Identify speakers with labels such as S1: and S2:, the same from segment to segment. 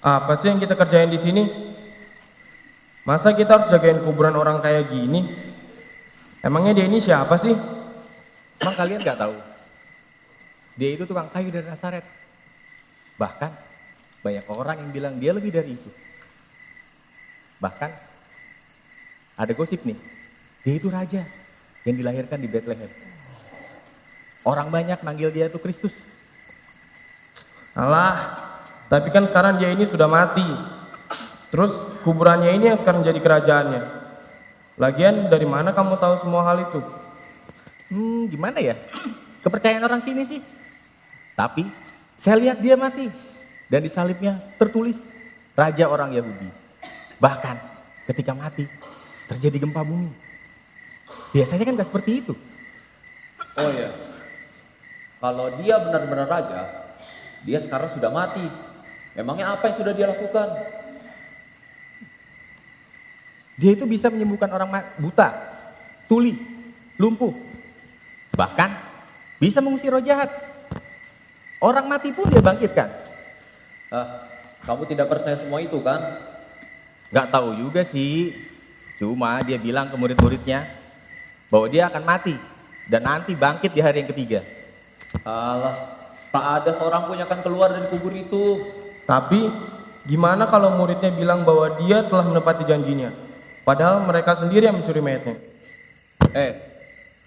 S1: Apa sih yang kita kerjain di sini? Masa kita harus jagain kuburan orang kayak gini? Emangnya dia ini siapa sih?
S2: Emang kalian nggak tahu? Dia itu tukang kayu dari Nazaret. Bahkan banyak orang yang bilang dia lebih dari itu. Bahkan ada gosip nih, dia itu raja yang dilahirkan di Bethlehem. Orang banyak manggil dia itu Kristus.
S1: Alah, tapi kan sekarang dia ini sudah mati. Terus kuburannya ini yang sekarang jadi kerajaannya. Lagian dari mana kamu tahu semua hal itu?
S2: Gimana ya? Kepercayaan orang sini sih. Tapi saya lihat dia mati dan di salibnya tertulis Raja orang Yahudi. Bahkan ketika mati terjadi gempa bumi. Biasanya kan gak seperti itu.
S3: Oh ya, kalau dia benar-benar raja, dia sekarang sudah mati. Memangnya apa yang sudah dia lakukan?
S2: Dia itu bisa menyembuhkan orang buta, tuli, lumpuh. Bahkan bisa mengusir roh jahat. Orang mati pun dia bangkitkan.
S3: Kamu tidak percaya semua itu kan?
S2: Gak tahu juga sih. Cuma dia bilang ke murid-muridnya bahwa dia akan mati dan nanti bangkit di hari yang ketiga.
S3: Alah, tak ada seorang pun yang akan keluar dari kubur itu.
S1: Tapi gimana kalau muridnya bilang bahwa dia telah menepati janjinya? Padahal mereka sendiri yang mencuri mayatnya.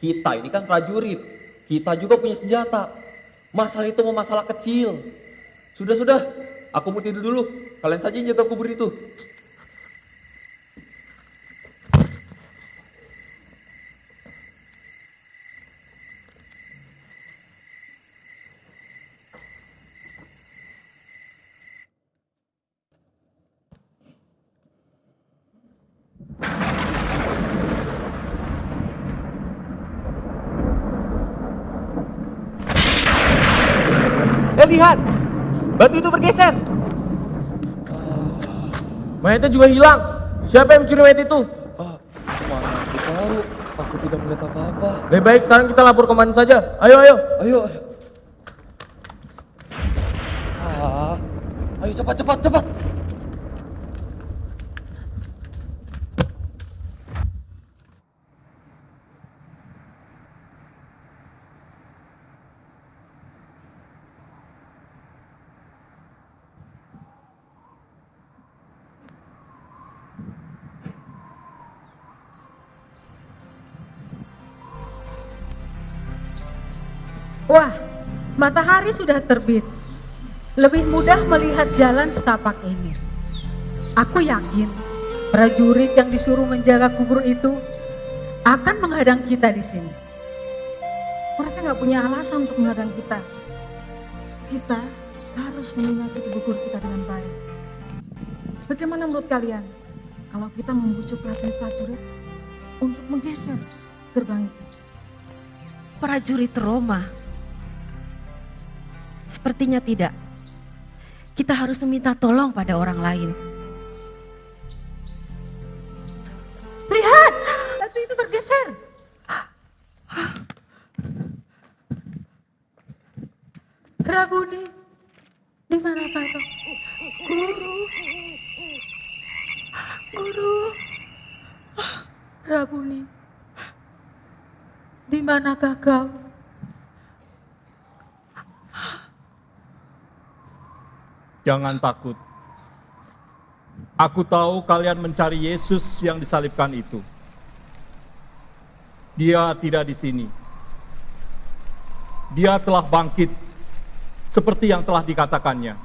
S3: Kita ini kan prajurit. Kita juga punya senjata. Masalah itu mau masalah kecil. Sudah, aku mau tidur dulu. Kalian saja yang jaga kubur itu.
S2: Lihat, batu itu bergeser.
S1: Mayatnya juga hilang. Siapa yang mencuri mayat itu?
S3: Mana aku tahu? Aku tidak melihat apa-apa.
S1: Lebih baik sekarang kita lapor komandan saja. Ayo.
S3: Ayo. Ayo cepat.
S4: Wah, matahari sudah terbit. Lebih mudah melihat jalan setapak ini. Aku yakin prajurit yang disuruh menjaga kubur itu akan menghadang kita di sini. Mereka nggak punya alasan untuk menghadang kita. Kita harus menyakiti kubur kita dengan baik. Bagaimana menurut kalian kalau kita membujuk prajurit-prajurit untuk menggeser gerbang itu?
S5: Prajurit Roma? Sepertinya tidak. Kita harus meminta tolong pada orang lain.
S4: Lihat, batu itu bergeser. Rabuni, di mana kau? Guru. Rabuni, di manakah kau?
S6: Jangan takut. Aku tahu kalian mencari Yesus yang disalibkan itu. Dia tidak di sini. Dia telah bangkit seperti yang telah dikatakannya.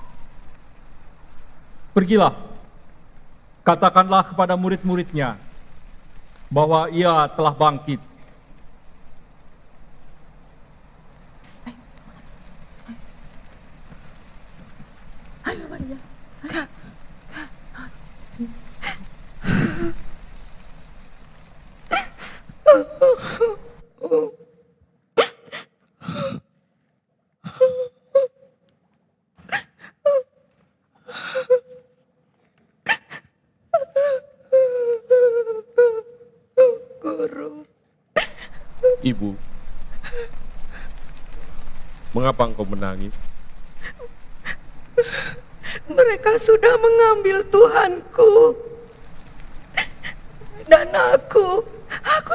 S6: Pergilah, katakanlah kepada murid-muridnya bahwa ia telah bangkit.
S4: Ayo Maria. Guru.
S7: Ibu, mengapa engkau menangis?
S5: Mereka sudah mengambil Tuhanku. Dan aku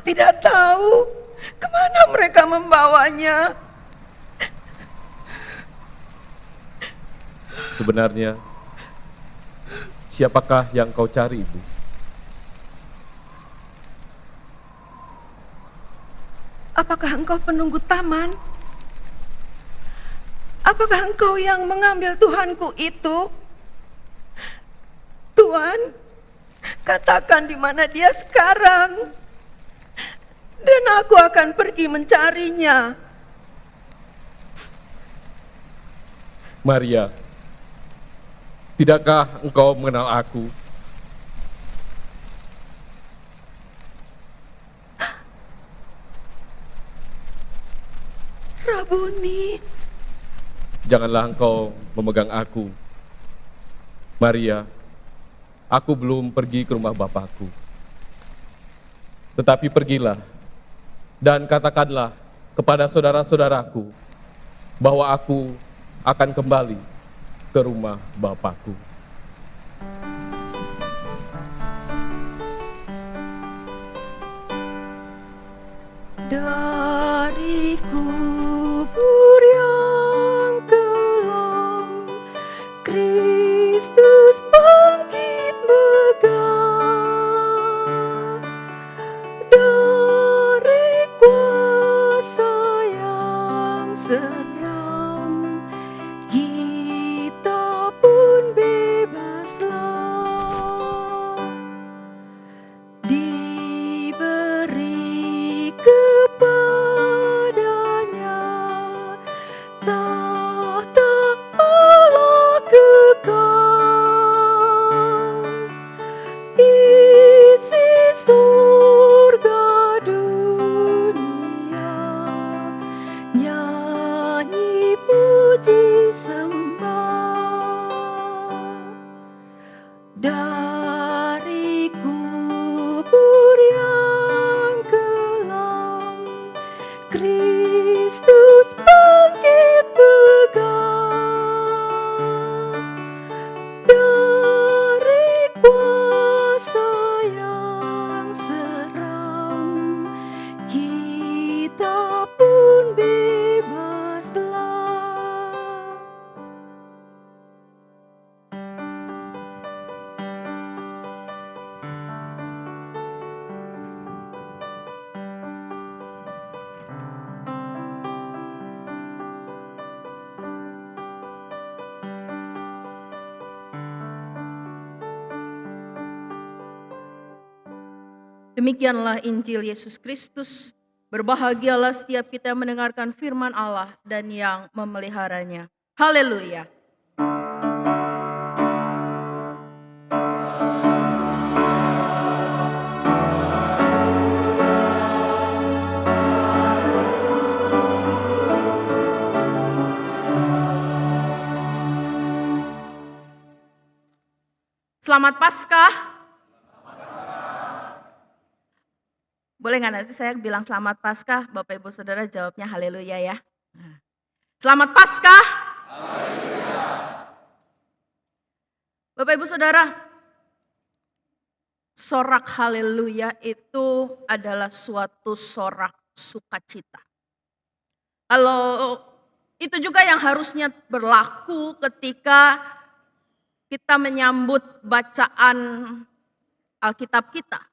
S5: tidak tahu kemana mereka membawanya.
S7: Sebenarnya, siapakah yang kau cari, Ibu?
S5: Apakah engkau penunggu taman? Apakah engkau yang mengambil Tuhanku itu? Tuhan, katakan di mana dia sekarang, dan aku akan pergi mencarinya.
S7: Maria, tidakkah engkau mengenal aku?
S5: Rabuni,
S7: Janganlah engkau memegang aku. Maria, aku belum pergi ke rumah Bapakku. Tetapi pergilah dan katakanlah kepada saudara-saudaraku bahwa aku akan kembali ke rumah Bapakku.
S5: dari kubur yang kelam, Kristus bangkit megah. Dari kuasa yang seram, kita pun bebaslah. Diberi kepadanya tahta Allah kekal, isi surga dunia, nyanyi puji sembah. Dari kubur yang kelam, Kristus bangkit megah. Dari kuasa yang seram, kita pun bebaslah.
S8: Demikianlah Injil Yesus Kristus. Berbahagialah setiap kita yang mendengarkan firman Allah dan yang memeliharanya. Haleluya. Selamat Paskah. Boleh nggak nanti saya bilang selamat Paskah, Bapak Ibu Saudara jawabnya haleluya ya. Selamat Paskah. Haleluya. Bapak Ibu Saudara, sorak haleluya itu adalah suatu sorak sukacita. Kalau itu juga yang harusnya berlaku ketika kita menyambut bacaan Alkitab kita.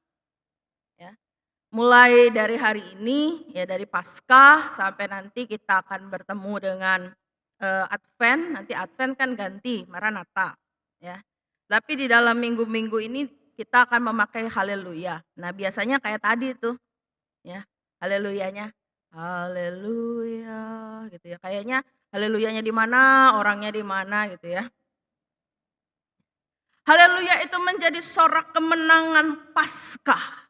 S8: Mulai dari hari ini, ya dari Paskah sampai nanti kita akan bertemu dengan Advent. Nanti Advent kan ganti Maranatha, ya. Tapi di dalam minggu-minggu ini kita akan memakai haleluya. Nah biasanya kayak tadi tuh, ya haleluyanya, haleluya, gitu ya. Kayaknya haleluyanya di mana, orangnya di mana, gitu ya. Haleluya itu menjadi sorak kemenangan Paskah.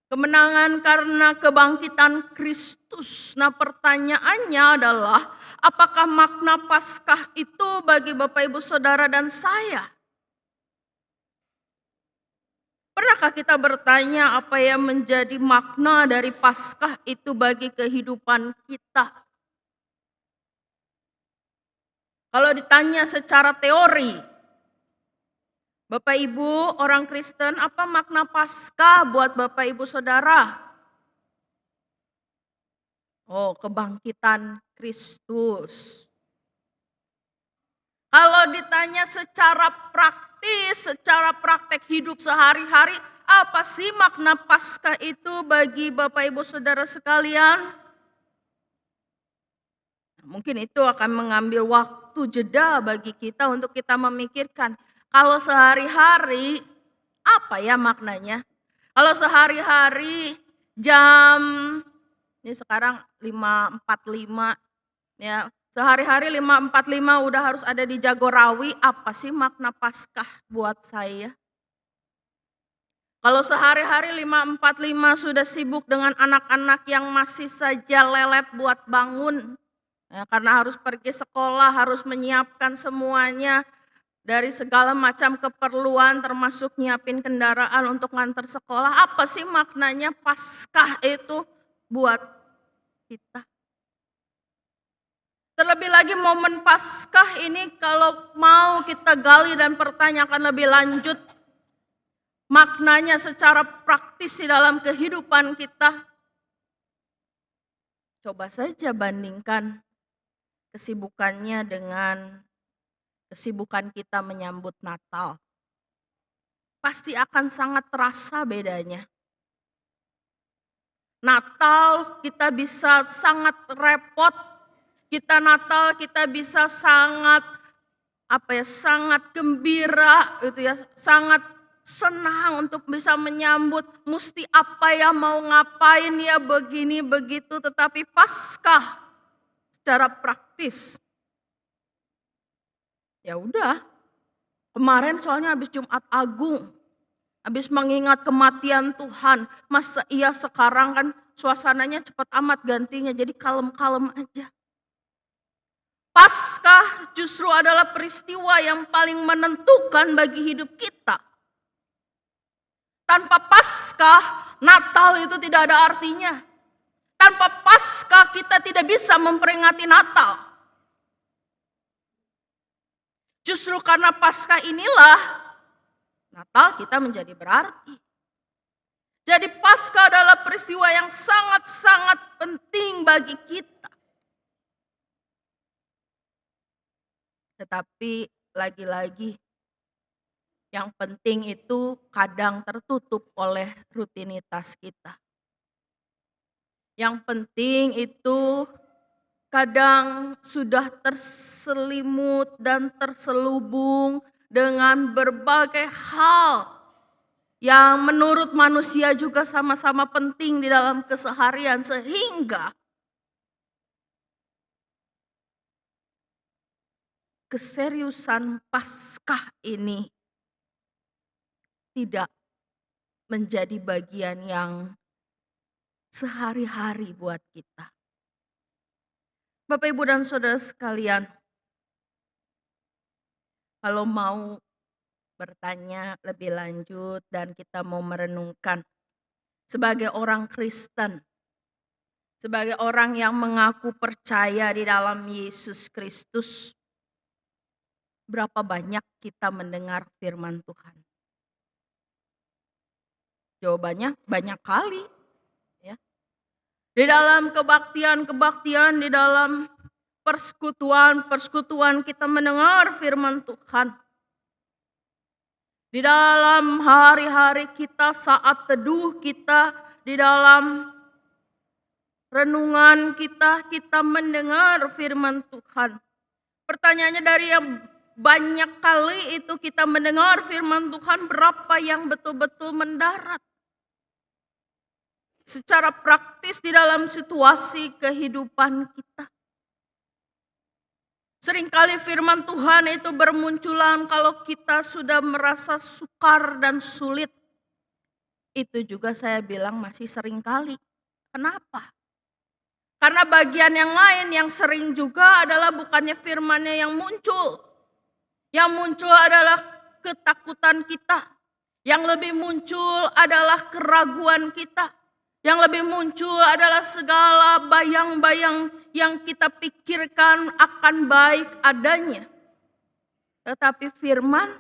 S8: Kemenangan karena kebangkitan Kristus. Nah pertanyaannya adalah, apakah makna Paskah itu bagi Bapak Ibu Saudara dan saya? Pernahkah kita bertanya apa yang menjadi makna dari Paskah itu bagi kehidupan kita? Kalau ditanya secara teori, Bapak Ibu orang Kristen, apa makna Paskah buat Bapak Ibu Saudara? Oh, kebangkitan Kristus. Kalau ditanya secara praktis, secara praktek hidup sehari-hari, apa sih makna Paskah itu bagi Bapak Ibu Saudara sekalian? Mungkin itu akan mengambil waktu jeda bagi kita untuk kita memikirkan. Kalau sehari-hari, apa ya maknanya? Kalau sehari-hari jam, ini sekarang 5.45, ya. Sehari-hari 5.45 udah harus ada di Jagorawi, apa sih makna Paskah buat saya? Kalau sehari-hari 5.45 sudah sibuk dengan anak-anak yang masih saja lelet buat bangun, ya, karena harus pergi sekolah, harus menyiapkan semuanya dari segala macam keperluan termasuk nyiapin kendaraan untuk ngantar sekolah. Apa sih maknanya Paskah itu buat kita? Terlebih lagi momen Paskah ini kalau mau kita gali dan pertanyakan lebih lanjut maknanya secara praktis di dalam kehidupan kita. Coba saja bandingkan kesibukannya dengan kesibukan kita menyambut Natal. Pasti akan sangat terasa bedanya. Natal kita bisa sangat repot. Natal kita bisa sangat sangat gembira gitu ya, sangat senang untuk bisa menyambut, mesti apa ya, mau ngapain ya, begini begitu. Tetapi Paskah secara praktis, ya udah, kemarin soalnya habis Jumat Agung, habis mengingat kematian Tuhan, masa iya sekarang kan suasananya cepat amat gantinya, jadi kalem-kalem aja. Paskah justru adalah peristiwa yang paling menentukan bagi hidup kita. Tanpa Paskah, Natal itu tidak ada artinya. Tanpa Paskah kita tidak bisa memperingati Natal. Justru karena Paskah inilah Natal kita menjadi berarti. Jadi Paskah adalah peristiwa yang sangat-sangat penting bagi kita. Tetapi lagi-lagi yang penting itu kadang tertutup oleh rutinitas kita. Yang penting itu kadang sudah terselimut dan terselubung dengan berbagai hal yang menurut manusia juga sama-sama penting di dalam keseharian, sehingga keseriusan Paskah ini tidak menjadi bagian yang sehari-hari buat kita. Bapak, Ibu, dan Saudara sekalian, kalau mau bertanya lebih lanjut dan kita mau merenungkan sebagai orang Kristen, sebagai orang yang mengaku percaya di dalam Yesus Kristus, berapa banyak kita mendengar firman Tuhan? Jawabannya banyak kali. Ya. Di dalam kebaktian, di dalam persekutuan kita mendengar firman Tuhan. Di dalam hari-hari kita, saat teduh kita, di dalam renungan kita mendengar firman Tuhan. Pertanyaannya, dari yang banyak kali itu kita mendengar firman Tuhan, berapa yang betul-betul mendarat secara praktis di dalam situasi kehidupan kita? Seringkali firman Tuhan itu bermunculan kalau kita sudah merasa sukar dan sulit. Itu juga saya bilang masih seringkali. Kenapa? Karena bagian yang lain yang sering juga adalah bukannya firman-Nya yang muncul. Yang muncul adalah ketakutan kita. Yang lebih muncul adalah keraguan kita. Yang lebih muncul adalah segala bayang-bayang yang kita pikirkan akan baik adanya. Tetapi firman,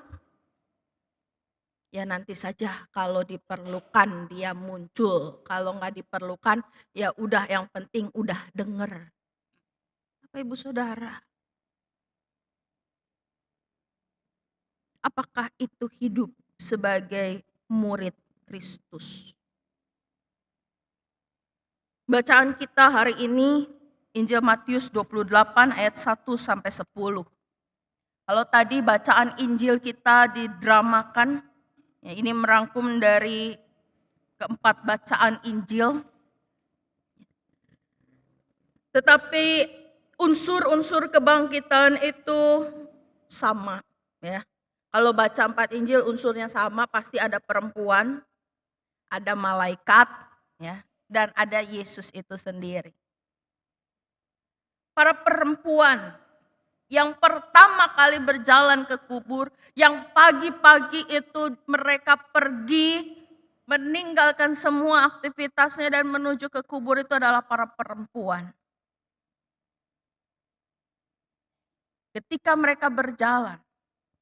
S8: ya nanti saja kalau diperlukan dia muncul. Kalau nggak diperlukan, ya udah yang penting udah denger. Bapak Ibu Saudara, apakah itu hidup sebagai murid Kristus? Bacaan kita hari ini Injil Matius 28 ayat 1 sampai 10. Kalau tadi bacaan Injil kita didramakan, ya ini merangkum dari keempat bacaan Injil. Tetapi unsur-unsur kebangkitan itu sama, ya. Kalau baca 4 Injil unsurnya sama, pasti ada perempuan, ada malaikat, ya, dan ada Yesus itu sendiri. Para perempuan yang pertama kali berjalan ke kubur, yang pagi-pagi itu mereka pergi meninggalkan semua aktivitasnya dan menuju ke kubur, itu adalah para perempuan. Ketika mereka berjalan,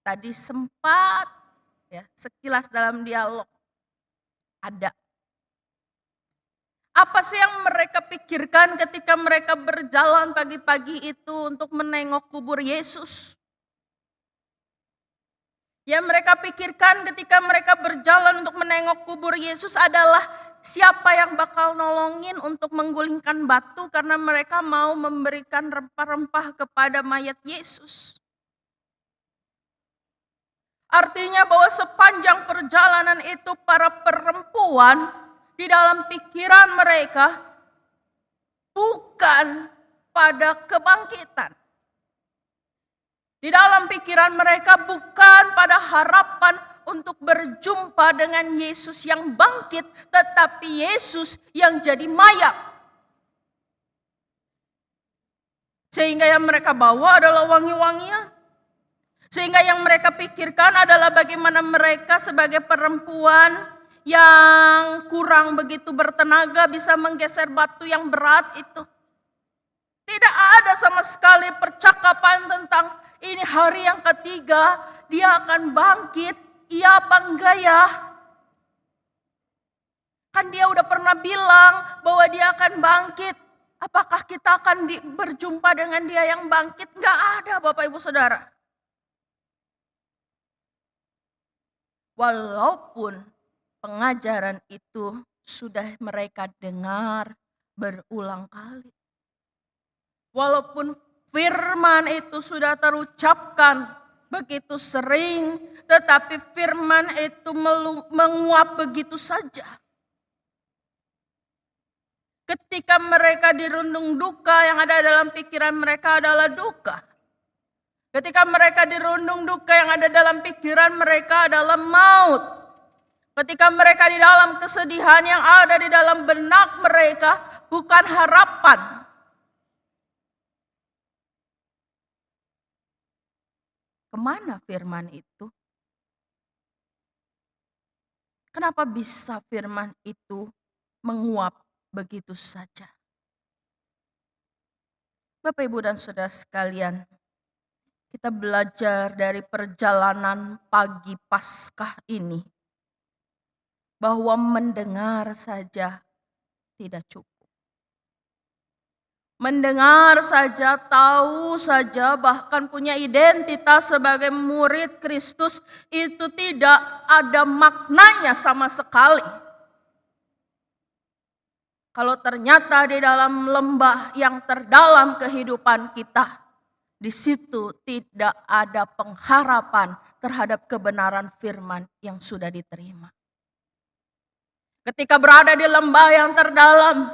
S8: tadi sempat ya sekilas dalam dialog ada. Apa sih yang mereka pikirkan ketika mereka berjalan pagi-pagi itu untuk menengok kubur Yesus? Yang mereka pikirkan ketika mereka berjalan untuk menengok kubur Yesus adalah siapa yang bakal nolongin untuk menggulingkan batu karena mereka mau memberikan rempah-rempah kepada mayat Yesus. Artinya bahwa sepanjang perjalanan itu para perempuan di dalam pikiran mereka bukan pada kebangkitan. Di dalam pikiran mereka bukan pada harapan untuk berjumpa dengan Yesus yang bangkit, tetapi Yesus yang jadi mayat. Sehingga yang mereka bawa adalah wangi-wangian. Sehingga yang mereka pikirkan adalah bagaimana mereka sebagai perempuan yang kurang begitu bertenaga bisa menggeser batu yang berat itu. Tidak ada sama sekali percakapan tentang ini hari yang ketiga, dia akan bangkit, iya apa enggak ya? Kan dia udah pernah bilang bahwa dia akan bangkit. Apakah kita akan berjumpa dengan dia yang bangkit? Enggak ada Bapak Ibu Saudara. Walaupun pengajaran itu sudah mereka dengar berulang kali. Walaupun firman itu sudah terucapkan begitu sering, tetapi firman itu menguap begitu saja. Ketika mereka dirundung duka, yang ada dalam pikiran mereka adalah duka. Ketika mereka dirundung duka, yang ada dalam pikiran mereka adalah maut. Ketika mereka di dalam kesedihan, yang ada di dalam benak mereka bukan harapan. Kemana firman itu? Kenapa bisa firman itu menguap begitu saja? Bapak, Ibu, dan Saudara sekalian, kita belajar dari perjalanan pagi Paskah ini bahwa mendengar saja tidak cukup. Mendengar saja, tahu saja, bahkan punya identitas sebagai murid Kristus itu tidak ada maknanya sama sekali. Kalau ternyata di dalam lembah yang terdalam kehidupan kita, di situ tidak ada pengharapan terhadap kebenaran firman yang sudah diterima. Ketika berada di lembah yang terdalam,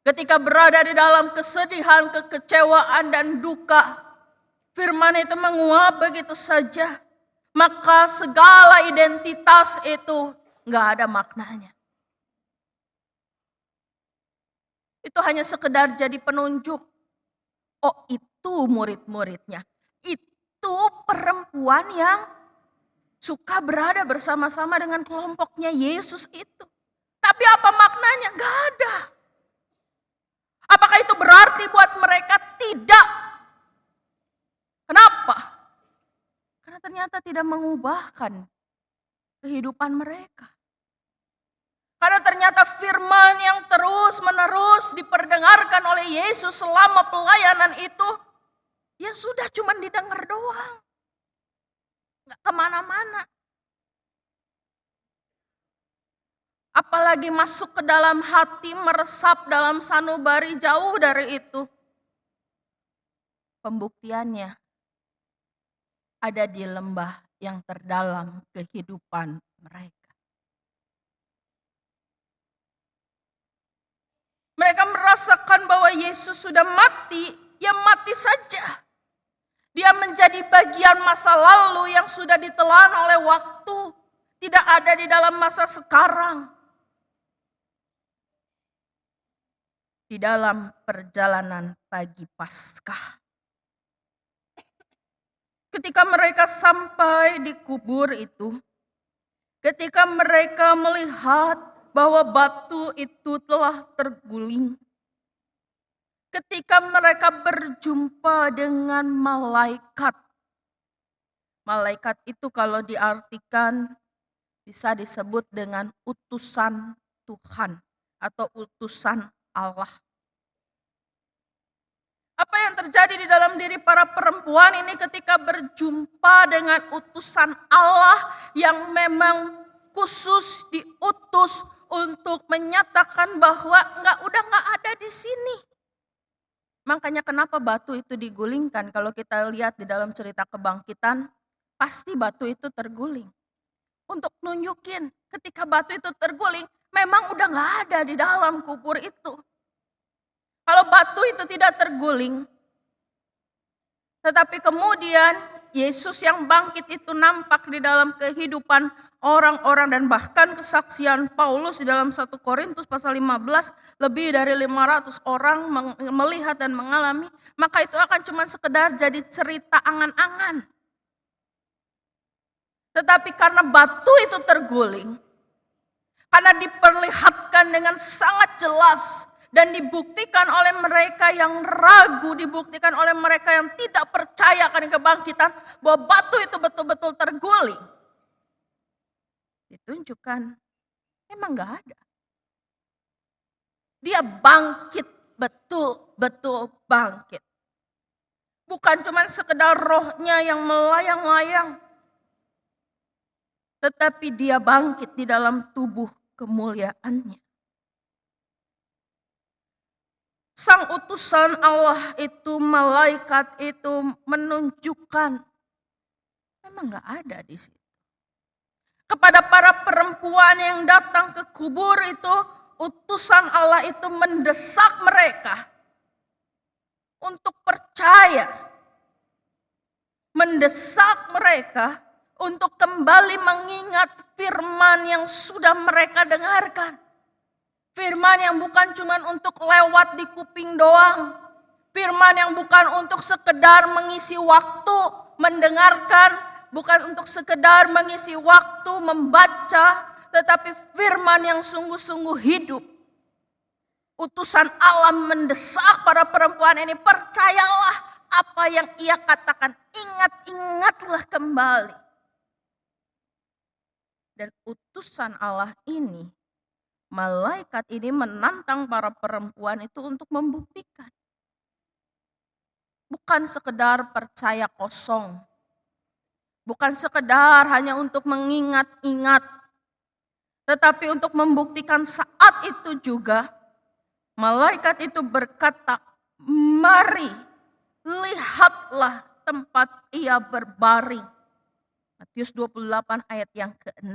S8: ketika berada di dalam kesedihan, kekecewaan, dan duka, firman itu menguap begitu saja. Maka segala identitas itu gak ada maknanya. Itu hanya sekedar jadi penunjuk. Oh, itu murid-muridnya. Itu perempuan yang suka berada bersama-sama dengan kelompoknya Yesus itu. Tapi apa maknanya? nggak ada. Apakah itu berarti buat mereka? Tidak. Kenapa? Karena ternyata tidak mengubahkan kehidupan mereka. Karena ternyata firman yang terus-menerus diperdengarkan oleh Yesus selama pelayanan itu, ya sudah cuma didengar doang. Nggak kemana-mana. Apalagi masuk ke dalam hati, meresap dalam sanubari, jauh dari itu. Pembuktiannya ada di lembah yang terdalam kehidupan mereka. Mereka merasakan bahwa Yesus sudah mati, ya mati saja. Dia menjadi bagian masa lalu yang sudah ditelan oleh waktu, tidak ada di dalam masa sekarang. Di dalam perjalanan pagi Paskah, ketika mereka sampai di kubur itu, ketika mereka melihat bahwa batu itu telah terguling, ketika mereka berjumpa dengan malaikat. Malaikat itu kalau diartikan bisa disebut dengan utusan Tuhan atau utusan Allah. Apa yang terjadi di dalam diri para perempuan ini ketika berjumpa dengan utusan Allah yang memang khusus diutus untuk menyatakan bahwa udah nggak ada di sini. Makanya kenapa batu itu digulingkan? Kalau kita lihat di dalam cerita kebangkitan, pasti batu itu terguling. Untuk nunjukin ketika batu itu terguling, memang udah nggak ada di dalam kubur itu. Kalau batu itu tidak terguling, tetapi kemudian Yesus yang bangkit itu nampak di dalam kehidupan orang-orang dan bahkan kesaksian Paulus di dalam 1 Korintus pasal 15, lebih dari 500 orang melihat dan mengalami, maka itu akan cuma sekedar jadi cerita angan-angan. Tetapi karena batu itu terguling, karena diperlihatkan dengan sangat jelas dan dibuktikan oleh mereka yang ragu, dibuktikan oleh mereka yang tidak percaya akan kebangkitan, bahwa batu itu betul-betul terguling. Ditunjukkan, emang gak ada. Dia bangkit, betul-betul bangkit. Bukan cuma sekedar rohnya yang melayang-layang, tetapi dia bangkit di dalam tubuh kemuliaannya. Sang utusan Allah itu, malaikat itu menunjukkan memang gak ada di situ. Kepada para perempuan yang datang ke kubur itu, utusan Allah itu mendesak mereka untuk percaya. Mendesak mereka untuk kembali mengingat firman yang sudah mereka dengarkan. Firman yang bukan cuma untuk lewat di kuping doang. Firman yang bukan untuk sekedar mengisi waktu mendengarkan, bukan untuk sekedar mengisi waktu membaca, tetapi firman yang sungguh-sungguh hidup. Utusan Allah mendesak para perempuan ini, percayalah apa yang ia katakan, ingat-ingatlah kembali. Dan utusan Allah ini, malaikat ini menantang para perempuan itu untuk membuktikan. Bukan sekedar percaya kosong. Bukan sekedar hanya untuk mengingat-ingat. Tetapi untuk membuktikan saat itu juga, malaikat itu berkata, mari lihatlah tempat ia berbaring. Matius 28 ayat yang ke-6.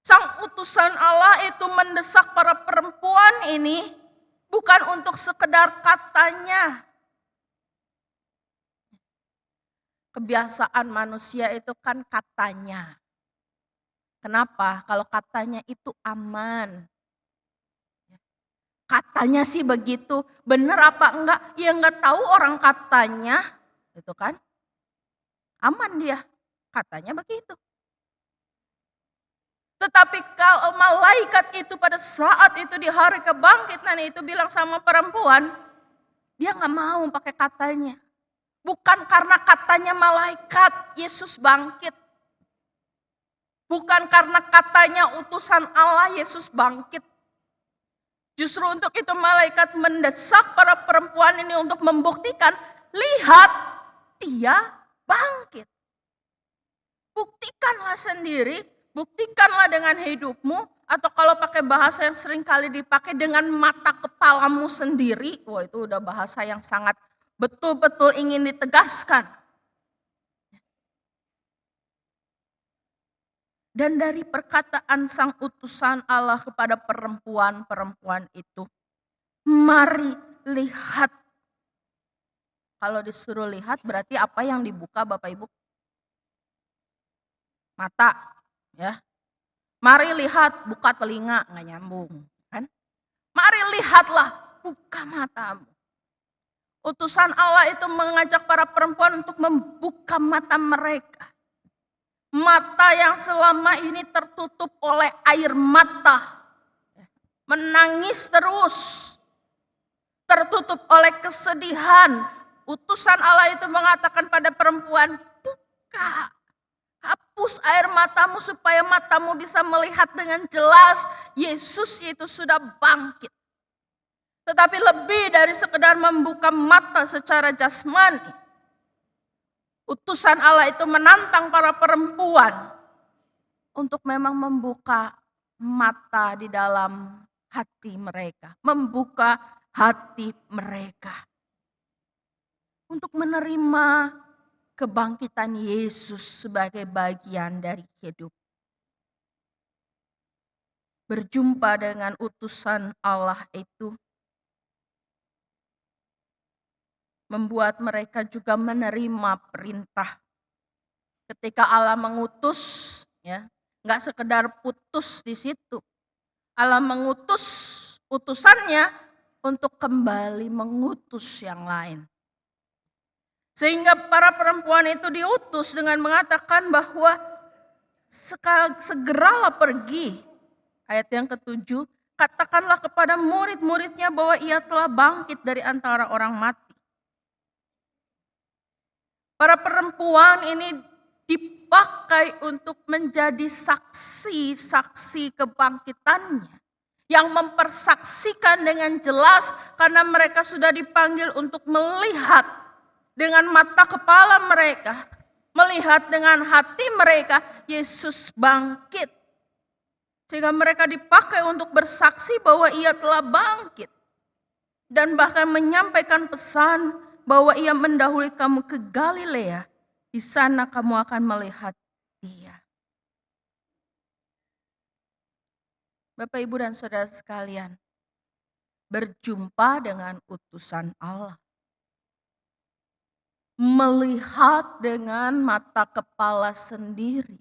S8: Sang utusan Allah itu mendesak para perempuan ini bukan untuk sekedar katanya. Kebiasaan manusia itu kan katanya. Kenapa? Kalau katanya itu aman. Katanya sih begitu, benar apa enggak? Ya enggak tahu orang katanya, itu kan. Aman dia, katanya begitu. Tetapi kalau malaikat itu pada saat itu di hari kebangkitan itu bilang sama perempuan, dia nggak mau pakai katanya. Bukan karena katanya malaikat Yesus bangkit. Bukan karena katanya utusan Allah Yesus bangkit. Justru untuk itu malaikat mendesak para perempuan ini untuk membuktikan, lihat dia bangkit. Buktikanlah sendiri, buktikanlah dengan hidupmu, atau kalau pakai bahasa yang sering kali dipakai dengan mata kepalamu sendiri. Wah, itu udah bahasa yang sangat betul-betul ingin ditegaskan. Dan dari perkataan sang utusan Allah kepada perempuan-perempuan itu, mari lihat. Kalau disuruh lihat berarti apa yang dibuka Bapak Ibu? Mata, ya. Mari lihat, buka telinga, nggak nyambung, kan? Mari lihatlah, buka matamu. Utusan Allah itu mengajak para perempuan untuk membuka mata mereka. Mata yang selama ini tertutup oleh air mata. Menangis terus. Tertutup oleh kesedihan. Utusan Allah itu mengatakan pada perempuan, buka. Hapus air matamu supaya matamu bisa melihat dengan jelas Yesus itu sudah bangkit. Tetapi lebih dari sekedar membuka mata secara jasmani. Utusan Allah itu menantang para perempuan untuk memang membuka mata di dalam hati mereka. Membuka hati mereka. Untuk menerima kebangkitan Yesus sebagai bagian dari hidup. Berjumpa dengan utusan Allah itu membuat mereka juga menerima perintah. Ketika Allah mengutus, ya, nggak sekedar putus di situ. Allah mengutus utusannya untuk kembali mengutus yang lain. Sehingga para perempuan itu diutus dengan mengatakan bahwa segeralah pergi. Ayat yang ke-7, katakanlah kepada murid-muridnya bahwa ia telah bangkit dari antara orang mati. Para perempuan ini dipakai untuk menjadi saksi-saksi kebangkitannya. Yang mempersaksikan dengan jelas karena mereka sudah dipanggil untuk melihat dengan mata kepala mereka. Melihat dengan hati mereka Yesus bangkit. Sehingga mereka dipakai untuk bersaksi bahwa ia telah bangkit. Dan bahkan menyampaikan pesan bahwa ia mendahului kamu ke Galilea, di sana kamu akan melihat dia. Bapak, Ibu, dan saudara sekalian, berjumpa dengan utusan Allah. Melihat dengan mata kepala sendiri.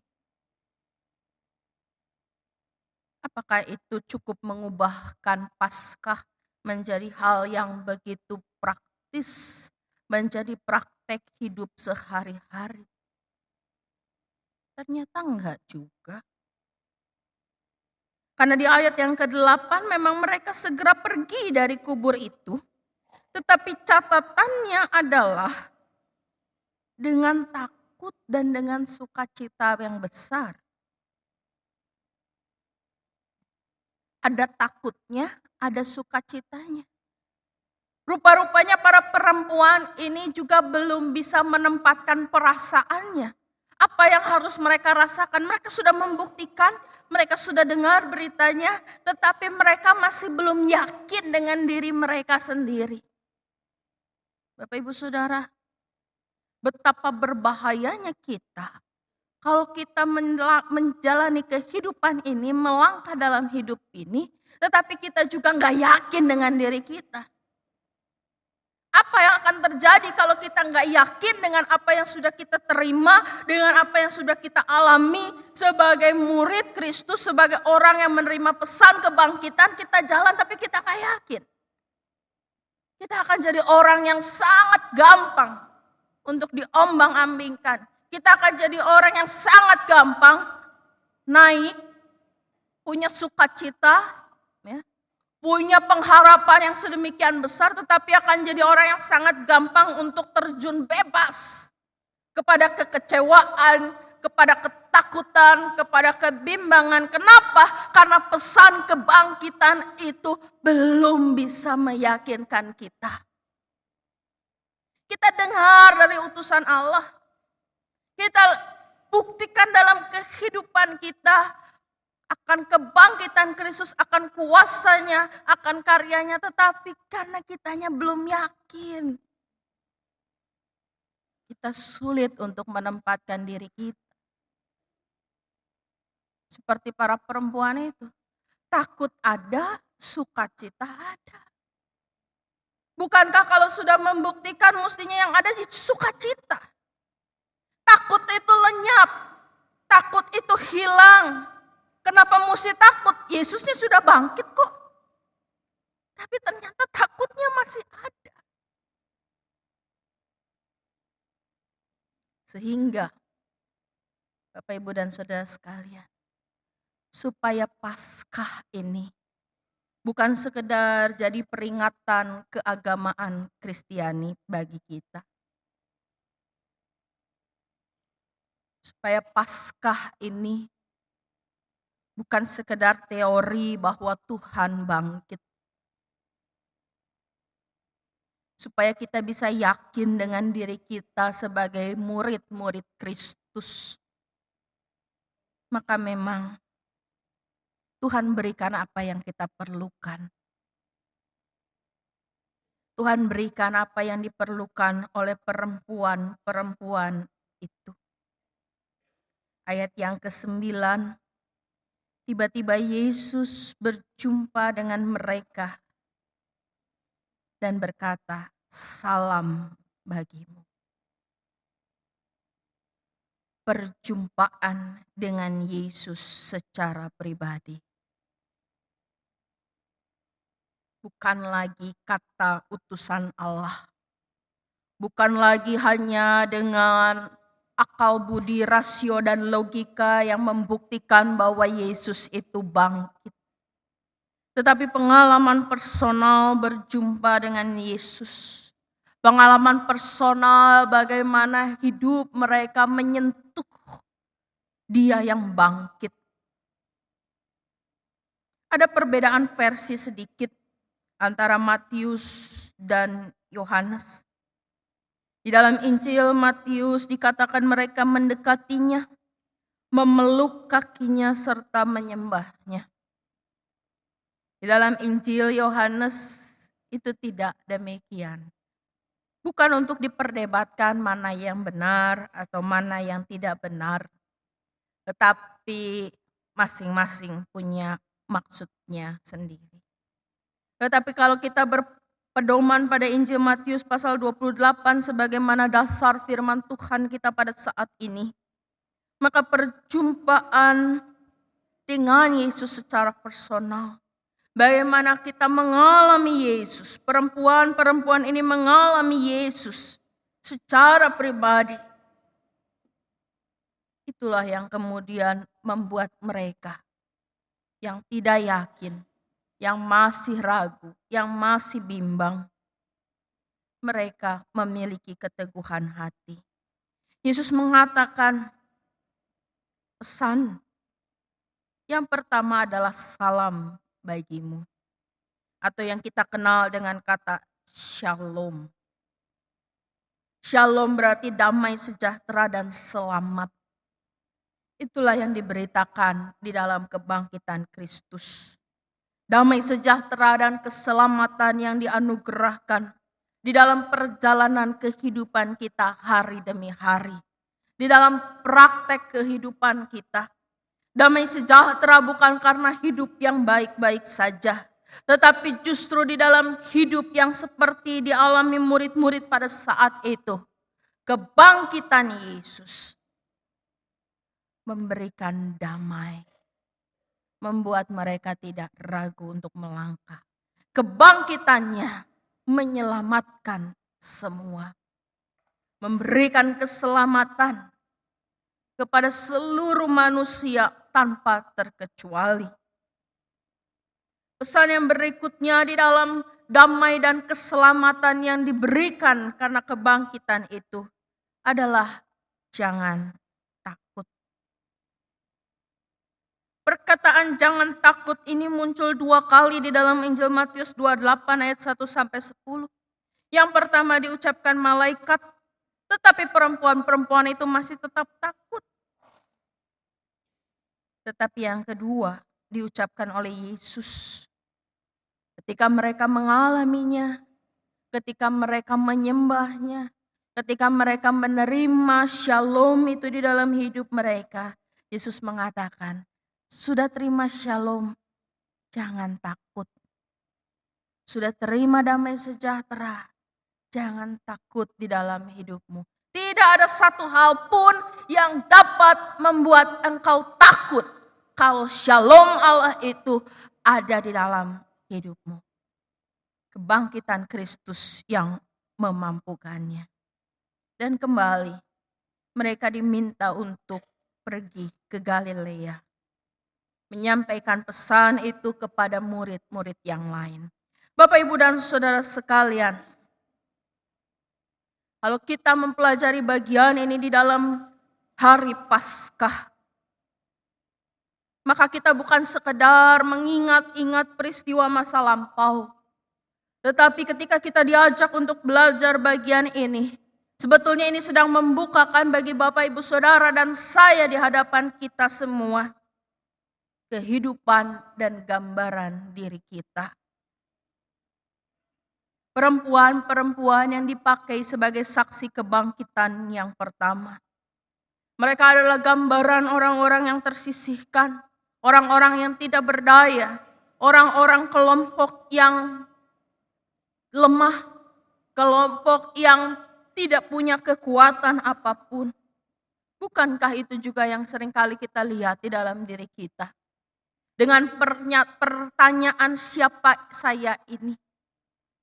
S8: Apakah itu cukup mengubahkan Paskah menjadi hal yang begitu praktis? Menjadi praktek hidup sehari-hari? Ternyata enggak juga. Karena di ayat yang ke-8 memang mereka segera pergi dari kubur itu. Tetapi catatannya adalah dengan takut dan dengan sukacita yang besar. Ada takutnya, ada sukacitanya. Rupa-rupanya para perempuan ini juga belum bisa menempatkan perasaannya. Apa yang harus mereka rasakan? Mereka sudah membuktikan, mereka sudah dengar beritanya, tetapi mereka masih belum yakin dengan diri mereka sendiri. Bapak, Ibu, Saudara, betapa berbahayanya kita kalau kita menjalani kehidupan ini, melangkah dalam hidup ini, tetapi kita juga nggak yakin dengan diri kita. Apa yang akan terjadi kalau kita nggak yakin dengan apa yang sudah kita terima, dengan apa yang sudah kita alami sebagai murid Kristus, sebagai orang yang menerima pesan kebangkitan, kita jalan tapi kita nggak yakin. Kita akan jadi orang yang sangat gampang untuk diombang-ambingkan. Kita akan jadi orang yang sangat gampang naik punya sukacita, ya, punya pengharapan yang sedemikian besar, tetapi akan jadi orang yang sangat gampang untuk terjun bebas kepada kekecewaan, kepada ketakutan, kepada kebimbangan. Kenapa? Karena pesan kebangkitan itu belum bisa meyakinkan kita. Kita dengar dari utusan Allah, kita buktikan dalam kehidupan kita akan kebangkitan Kristus, akan kuasanya, akan karyanya, tetapi karena kitanya belum yakin, kita sulit untuk menempatkan diri kita. Seperti para perempuan itu, takut ada, sukacita ada. Bukankah kalau sudah membuktikan mestinya yang ada di sukacita? Takut itu lenyap, takut itu hilang. Kenapa mesti takut? Yesusnya sudah bangkit kok. Tapi ternyata takutnya masih ada. Sehingga Bapak Ibu dan Saudara sekalian, supaya Paskah ini bukan sekedar jadi peringatan keagamaan Kristiani bagi kita. Supaya Paskah ini bukan sekedar teori bahwa Tuhan bangkit. Supaya kita bisa yakin dengan diri kita sebagai murid-murid Kristus. Maka memang Tuhan berikan apa yang kita perlukan. Tuhan berikan apa yang diperlukan oleh perempuan-perempuan itu. Ayat yang ke-9, tiba-tiba Yesus berjumpa dengan mereka dan berkata, "Salam bagimu." Perjumpaan dengan Yesus secara pribadi. Bukan lagi kata utusan Allah. Bukan lagi hanya dengan akal budi, rasio, dan logika yang membuktikan bahwa Yesus itu bangkit. Tetapi pengalaman personal berjumpa dengan Yesus. Pengalaman personal bagaimana hidup mereka menyentuh Dia yang bangkit. Ada perbedaan versi sedikit antara Matius dan Yohanes. Di dalam Injil Matius dikatakan mereka mendekatinya, memeluk kakinya serta menyembahnya. Di dalam Injil Yohanes itu tidak demikian. Bukan untuk diperdebatkan mana yang benar atau mana yang tidak benar. Tetapi masing-masing punya maksudnya sendiri. Tetapi kalau kita berpedoman pada Injil Matius pasal 28 sebagaimana dasar firman Tuhan kita pada saat ini, maka perjumpaan dengan Yesus secara personal, bagaimana kita mengalami Yesus, perempuan-perempuan ini mengalami Yesus secara pribadi, itulah yang kemudian membuat mereka yang tidak yakin, yang masih ragu, yang masih bimbang, mereka memiliki keteguhan hati. Yesus mengatakan pesan yang pertama adalah salam bagimu. Atau yang kita kenal dengan kata shalom. Shalom berarti damai, sejahtera, dan selamat. Itulah yang diberitakan di dalam kebangkitan Kristus. Damai, sejahtera, dan keselamatan yang dianugerahkan di dalam perjalanan kehidupan kita hari demi hari. Di dalam praktek kehidupan kita. Damai sejahtera bukan karena hidup yang baik-baik saja, tetapi justru di dalam hidup yang seperti dialami murid-murid pada saat itu. Kebangkitan Yesus memberikan damai, membuat mereka tidak ragu untuk melangkah. Kebangkitannya menyelamatkan semua, memberikan keselamatan kepada seluruh manusia tanpa terkecuali. Pesan yang berikutnya di dalam damai dan keselamatan yang diberikan karena kebangkitan itu adalah jangan takut. Perkataan jangan takut ini muncul 2 kali di dalam Injil Matius 28 ayat 1 sampai 10. Yang pertama diucapkan malaikat, tetapi perempuan-perempuan itu masih tetap takut. Tetapi yang kedua diucapkan oleh Yesus. Ketika mereka mengalaminya, ketika mereka menyembahnya, ketika mereka menerima shalom itu di dalam hidup mereka, Yesus mengatakan, sudah terima shalom, jangan takut. Sudah terima damai sejahtera, jangan takut di dalam hidupmu. Tidak ada satu hal pun yang dapat membuat engkau takut kalau shalom Allah itu ada di dalam hidupmu. Kebangkitan Kristus yang memampukannya. Dan kembali mereka diminta untuk pergi ke Galilea. Menyampaikan pesan itu kepada murid-murid yang lain. Bapak, Ibu, dan saudara sekalian, kalau kita mempelajari bagian ini di dalam hari Paskah, maka kita bukan sekedar mengingat-ingat peristiwa masa lampau. Tetapi ketika kita diajak untuk belajar bagian ini, sebetulnya ini sedang membukakan bagi Bapak, Ibu, Saudara, dan saya di hadapan kita semua kehidupan dan gambaran diri kita. Perempuan-perempuan yang dipakai sebagai saksi kebangkitan yang pertama. Mereka adalah gambaran orang-orang yang tersisihkan, orang-orang yang tidak berdaya, orang-orang kelompok yang lemah, kelompok yang tidak punya kekuatan apapun. Bukankah itu juga yang seringkali kita lihat di dalam diri kita? Dengan pertanyaan siapa saya ini?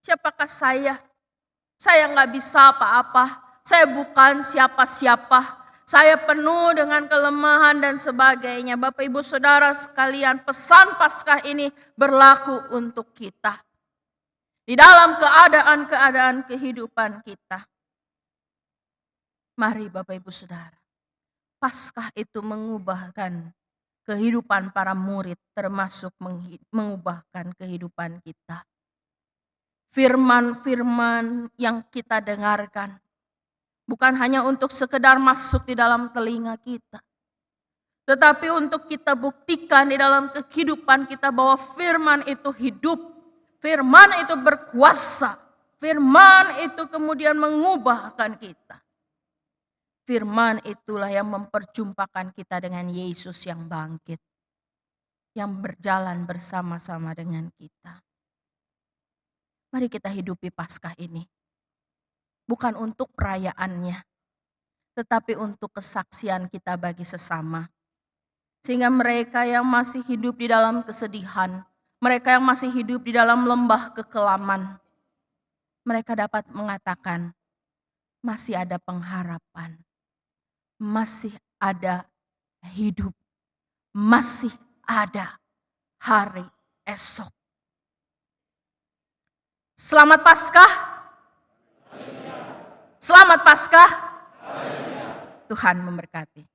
S8: Siapakah saya? Saya nggak bisa apa-apa. Saya bukan siapa-siapa. Saya penuh dengan kelemahan dan sebagainya. Bapak, Ibu, Saudara sekalian, pesan Paskah ini berlaku untuk kita. Di dalam keadaan-keadaan kehidupan kita. Mari Bapak, Ibu, Saudara. Paskah itu mengubahkan kehidupan para murid, termasuk mengubahkan kehidupan kita. Firman-firman yang kita dengarkan bukan hanya untuk sekedar masuk di dalam telinga kita, tetapi untuk kita buktikan di dalam kehidupan kita bahwa firman itu hidup, firman itu berkuasa, firman itu kemudian mengubahkan kita. Firman itulah yang memperjumpakan kita dengan Yesus yang bangkit, yang berjalan bersama-sama dengan kita. Mari kita hidupi Paskah ini. Bukan untuk perayaannya, tetapi untuk kesaksian kita bagi sesama. Sehingga mereka yang masih hidup di dalam kesedihan, mereka yang masih hidup di dalam lembah kekelaman, mereka dapat mengatakan, masih ada pengharapan, masih ada hidup, masih ada hari esok. Selamat Paskah. Selamat Paskah. Tuhan memberkati.